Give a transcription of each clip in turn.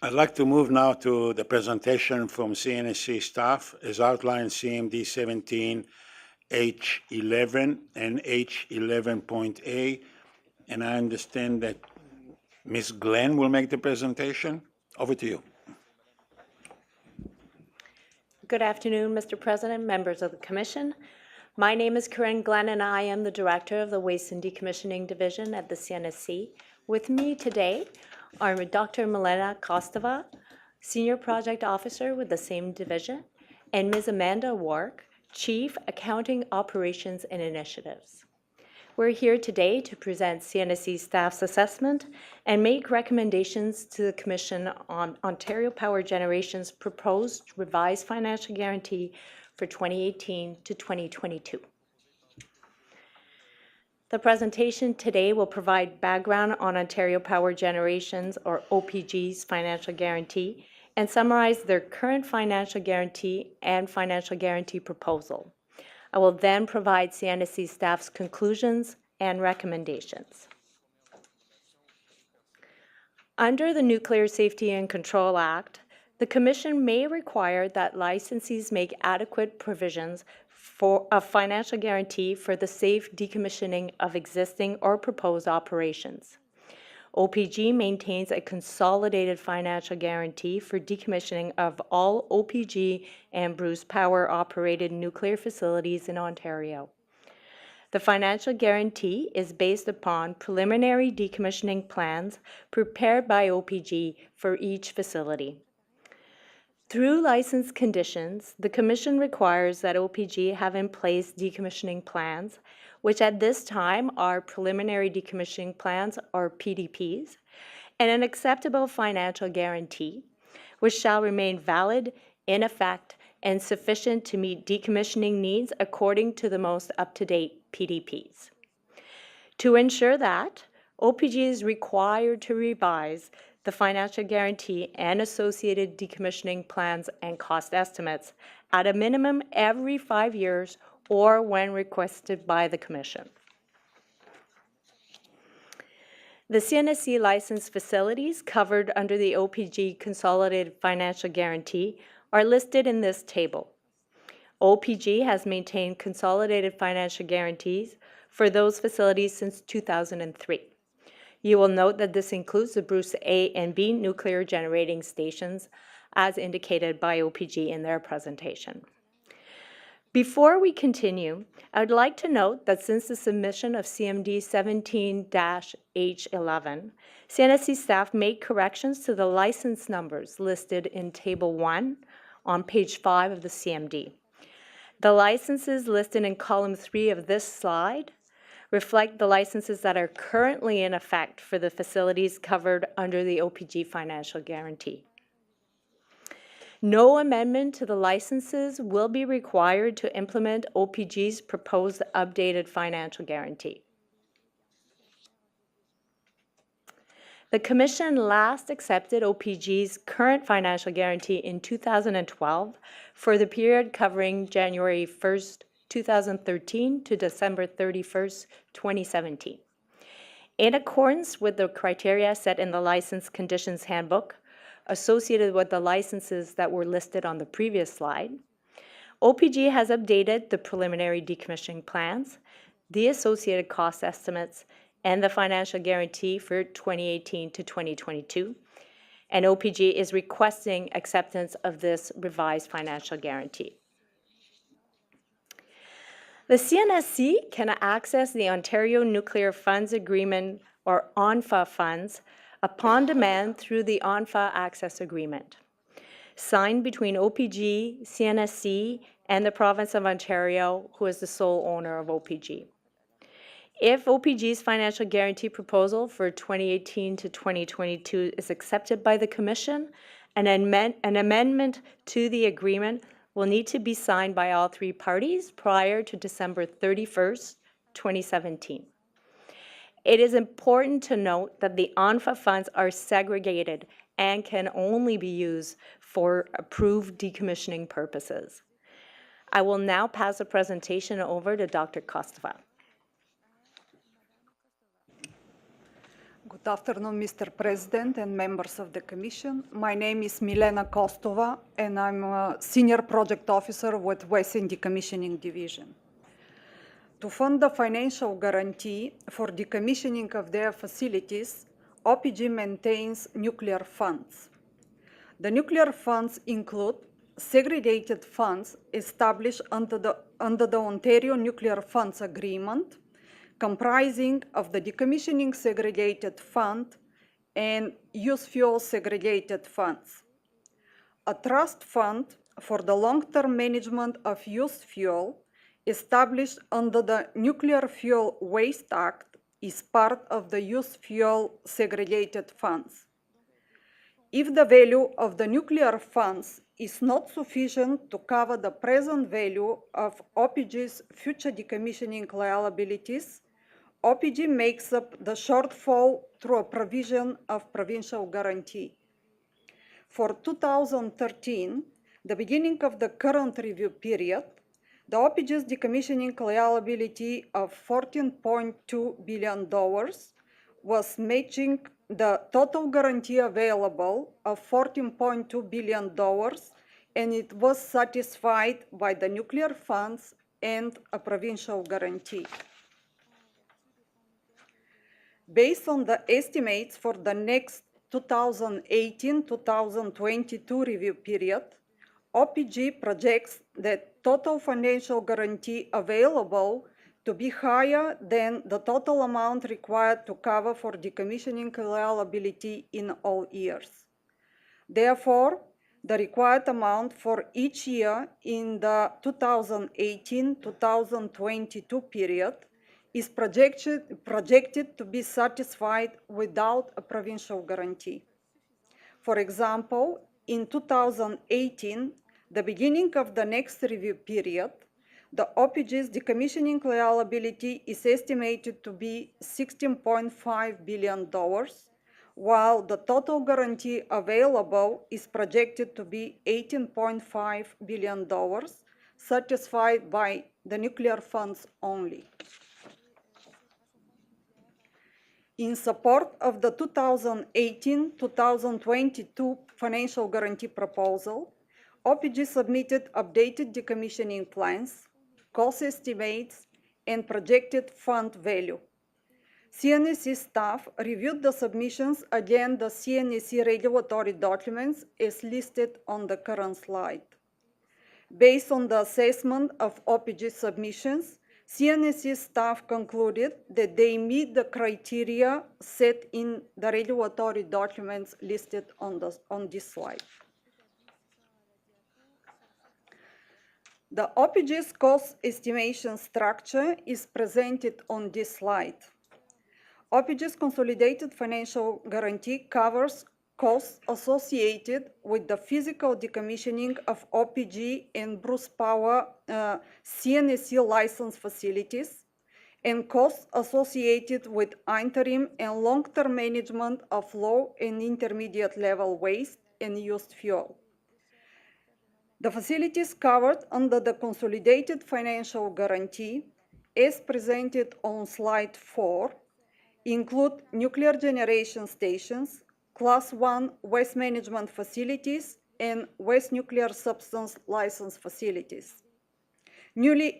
I'd like to move now to the presentation from CNSC staff as outlined CMD 17 H11 and H11.A, and I understand that Ms. Glenn will make the presentation. Over to you. Good afternoon, Mr. President, members of the Commission. My name is Corinne Glenn, and I am the Director of the Waste and Decommissioning Division at the CNSC. With me today are Dr. Milena Kostova, Senior Project Officer with the same division, and Ms. Amanda Wark, Chief Accounting Operations and Initiatives. We're here today to present CNSC staff's assessment and make recommendations to the Commission on Ontario Power Generation's proposed revised financial guarantee for 2018 to 2022. The presentation today will provide background on Ontario Power Generation's, or OPG's, financial guarantee and summarize their current financial guarantee and financial guarantee proposal. I will then provide CNSC staff's conclusions and recommendations. Under the Nuclear Safety and Control Act, the Commission may require that licensees make adequate provisions for a financial guarantee for the safe decommissioning of existing or proposed operations. OPG maintains a consolidated financial guarantee for decommissioning of all OPG and Bruce Power-operated nuclear facilities in Ontario. The financial guarantee is based upon preliminary decommissioning plans prepared by OPG for each facility. Through license conditions, the Commission requires that OPG have in place decommissioning plans, which at this time are preliminary decommissioning plans, or PDPs, and an acceptable financial guarantee, which shall remain valid, in effect, and sufficient to meet decommissioning needs according to the most up-to-date PDPs. To ensure that, OPG is required to revise the financial guarantee and associated decommissioning plans and cost estimates at a minimum every 5 years or when requested by the Commission. The CNSC licensed facilities covered under the OPG Consolidated Financial Guarantee are listed in this table. OPG has maintained consolidated financial guarantees for those facilities since 2003. You will note that this includes the Bruce A and B nuclear generating stations, as indicated by OPG in their presentation. Before we continue, I would like to note that since the submission of CMD 17-H11, CNSC staff made corrections to the license numbers listed in Table 1 on page 5 of the CMD. The licenses listed in column 3 of this slide reflect the licenses that are currently in effect for the facilities covered under the OPG financial guarantee. No amendment to the licenses will be required to implement OPG's proposed updated financial guarantee. The Commission last accepted OPG's current financial guarantee in 2012 for the period covering January 1st, 2013 to December 31st, 2017. In accordance with the criteria set in the License Conditions Handbook associated with the licenses that were listed on the previous slide, OPG has updated the preliminary decommissioning plans, the associated cost estimates, and the financial guarantee for 2018 to 2022, and OPG is requesting acceptance of this revised financial guarantee. The CNSC can access the Ontario Nuclear Funds Agreement, or ONFA funds, upon demand through the ONFA Access Agreement, signed between OPG, CNSC, and the Province of Ontario, who is the sole owner of OPG. If OPG's financial guarantee proposal for 2018 to 2022 is accepted by the Commission, an amendment to the agreement will need to be signed by all 3 parties prior to December 31st, 2017. It is important to note that the ONFA funds are segregated and can only be used for approved decommissioning purposes. I will now pass the presentation over to Dr. Kostova. Good Good afternoon, Mr. President and members of the Commission. My name is Milena Kostova, and I'm a Senior Project Officer with Western Decommissioning Division. To fund the financial guarantee for decommissioning of their facilities, OPG maintains nuclear funds. The nuclear funds include segregated funds established under the Ontario Nuclear Funds Agreement, comprising of the decommissioning segregated fund and used fuel segregated funds. A trust fund for the long-term management of used fuel established under the Nuclear Fuel Waste Act is part of the used fuel segregated funds. If the value of the nuclear funds is not sufficient to cover the present value of OPG's future decommissioning liabilities, OPG makes up the shortfall through a provision of provincial guarantee. For 2013, the beginning of the current review period, the OPG's decommissioning liability of $14.2 billion was matching the total guarantee available of $14.2 billion, and it was satisfied by the nuclear funds and a provincial guarantee. Based on the estimates for the next 2018-2022 review period, OPG projects that total financial guarantee available to be higher than the total amount required to cover for decommissioning liability in all years. Therefore, the required amount for each year in the 2018-2022 period is projected to be satisfied without a provincial guarantee. For example, in 2018, the beginning of the next review period, the OPG's decommissioning liability is estimated to be $16.5 billion, while the total guarantee available is projected to be $18.5 billion, satisfied by the nuclear funds only. In support of the 2018-2022 financial guarantee proposal, OPG submitted updated decommissioning plans, cost estimates, and projected fund value. CNSC staff reviewed the submissions against the CNSC regulatory documents as listed on the current slide. Based on the assessment of OPG submissions, CNSC staff concluded that they meet the criteria set in the regulatory documents listed on this slide. The OPG's cost estimation structure is presented on this slide. OPG's consolidated financial guarantee covers costs associated with the physical decommissioning of OPG and Bruce Power CNSC licensed facilities, and costs associated with interim and long-term management of low and intermediate level waste and used fuel. The facilities covered under the consolidated financial guarantee, as presented on slide 4, include nuclear generation stations, Class 1 waste management facilities, and waste nuclear substance license facilities. Newly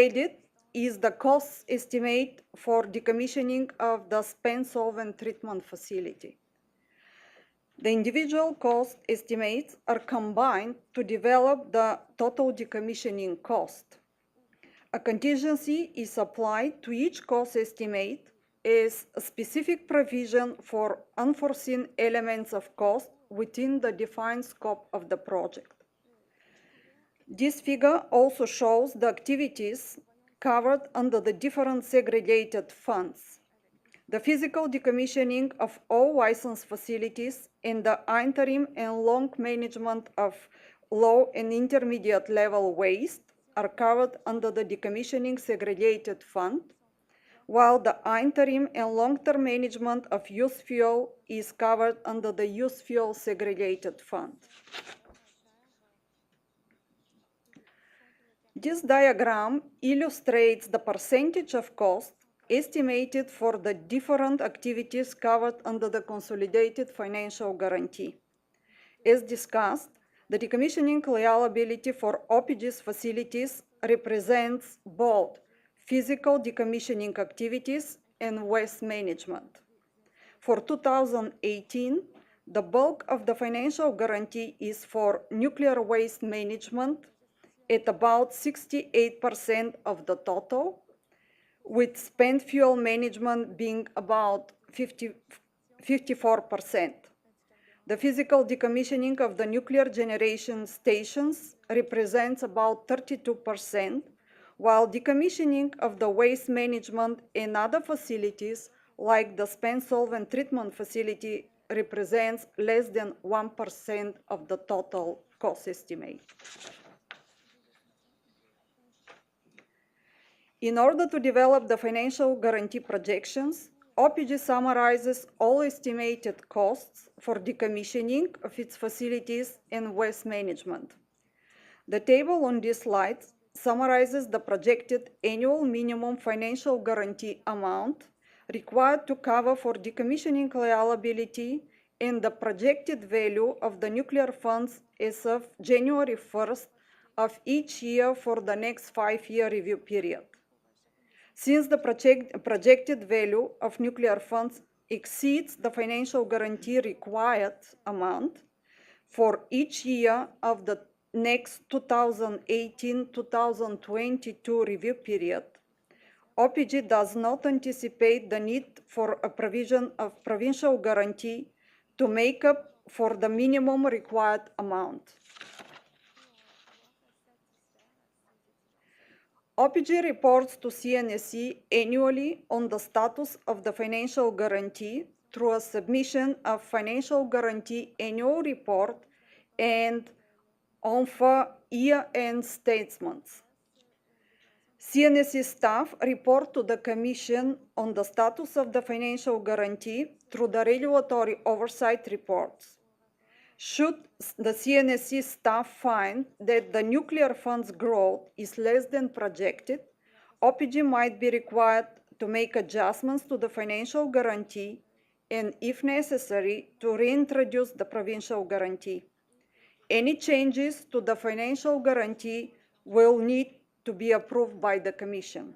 added is the cost estimate for decommissioning of the spent solvent treatment facility. The individual cost estimates are combined to develop the total decommissioning cost. A contingency is applied to each cost estimate as a specific provision for unforeseen elements of cost within the defined scope of the project. This figure also shows the activities covered under the different segregated funds. The physical decommissioning of all licensed facilities and the interim and long management of low and intermediate level waste are covered under the decommissioning segregated fund, while the interim and long-term management of used fuel is covered under the used fuel segregated fund. This diagram illustrates the percentage of cost estimated for the different activities covered under the consolidated financial guarantee. As discussed, the decommissioning liability for OPG's facilities represents both physical decommissioning activities and waste management. For 2018, the bulk of the financial guarantee is for nuclear waste management at about 68% of the total, with spent fuel management being about 54%. The physical decommissioning of the nuclear generation stations represents about 32%, while decommissioning of the waste management and other facilities, like the spent solvent treatment facility, represents less than 1% of the total cost estimate. In order to develop the financial guarantee projections, OPG summarizes all estimated costs for decommissioning of its facilities and waste management. The table on this slide summarizes the projected annual minimum financial guarantee amount required to cover for decommissioning liability and the projected value of the nuclear funds as of January 1st of each year for the next 5-year review period. Since the projected value of nuclear funds exceeds the financial guarantee required amount for each year of the next 2018-2022 review period, OPG does not anticipate the need for a provision of provincial guarantee to make up for the minimum required amount. OPG reports to CNSC annually on the status of the financial guarantee through a submission of financial guarantee annual report and ONFA year-end statements. CNSC staff report to the Commission on the status of the financial guarantee through the regulatory oversight reports. Should the CNSC staff find that the nuclear fund's growth is less than projected, OPG might be required to make adjustments to the financial guarantee and, if necessary, to reintroduce the provincial guarantee. Any changes to the financial guarantee will need to be approved by the Commission.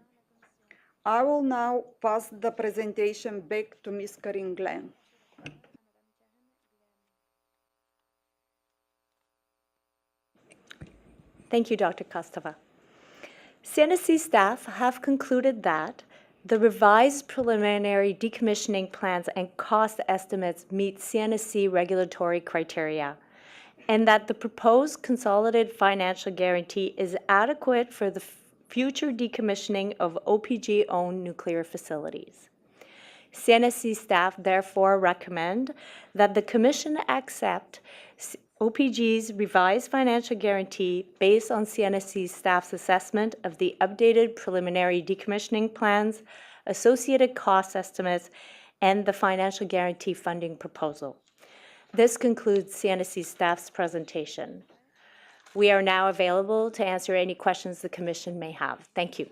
I will now pass the presentation back to Ms. Karin Glenn. Thank you, Dr. Kostova. CNSC staff have concluded that the revised preliminary decommissioning plans and cost estimates meet CNSC regulatory criteria, and that the proposed consolidated financial guarantee is adequate for the future decommissioning of OPG-owned nuclear facilities. CNSC staff therefore recommend that the Commission accept OPG's revised financial guarantee based on CNSC staff's assessment of the updated preliminary decommissioning plans, associated cost estimates, and the financial guarantee funding proposal. This concludes CNSC staff's presentation. We are now available to answer any questions the Commission may have. Thank you.